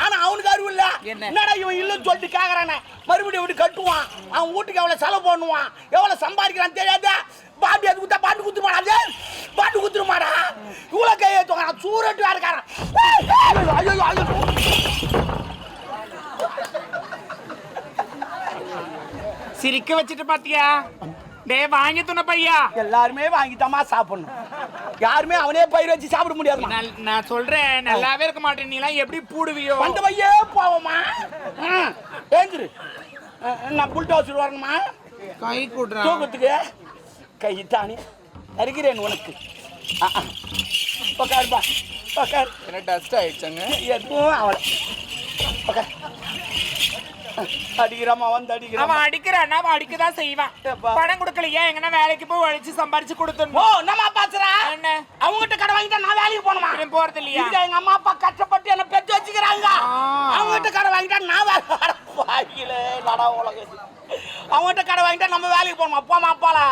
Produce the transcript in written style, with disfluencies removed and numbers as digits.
ஆனா அவனுக்கு அறிவு இல்ல. என்னடா இவன் இல்லன்னு சொல்லிட்டு கேக்குறானே, மறுபடியும் எப்படி கட்டுவான், அவன் வீட்டுக்கு எவ்வளவு செலவு பண்ணுவான், எவ்வளவு சம்பாதிக்கிறான்னு தெரியாது. பாட்டி அது குத்தா பாட்டு குத்துருமாடா, பாட்டு குத்துருமாடா, இவ்வளவு கையை தூக்குறான், சூரட்டு வேறக்காரன். ஐயோ ஐயோ, சிரிக்க வச்சுட்டு பாத்தியா? டே வாங்கி துண பையா. எல்லாருமே வாங்கிட்டாமா சாப்பிடணும், யாருமே அவனே பயிர் வச்சு சாப்பிட முடியாது. நான் சொல்றேன், நல்லாவே இருக்க மாட்டேன். நீ எல்லாம் எப்படி பூடுவியோ? வந்த பையே போவோமா? ஏந்திரு, நான் புல்டோசர் வரணுமா? கை கூடுறேன் தூக்கத்துக்கு கை தானே தருகிறேன் உனக்கு. உக்காருப்பா, உக்கார். என்ன டஸ்ட் ஆயிடுச்சாங்க? எதுவும் அவளை உக்கார். அடிக்கிறாமா, வந்து அடிக்கிறான். அவன் அடிக்கிறான், அவன் அடிக்கதான் செய்வான். பணம் கொடுக்கலையா? எங்கன்னா வேலைக்கு போய் உழைச்சு சம்பாரிச்சு கொடுத்துடணும். ஓ நம்ம பாத்துறா என்ன? அவங்ககிட்ட கடை வாங்கிட்டா நான் வேலைக்கு போகணுமா? போறது இல்லையா? எங்க அம்மா அப்பா கஷ்டப்பட்டு என்ன பெற்று வச்சுக்கிறாங்க. அவங்ககிட்ட கடை வாங்கிட்டா நான் வேலை வாங்கில நட உலக. அவங்ககிட்ட கடை வாங்கிட்டா நம்ம வேலைக்கு போகணுமா? போமா அப்பாலா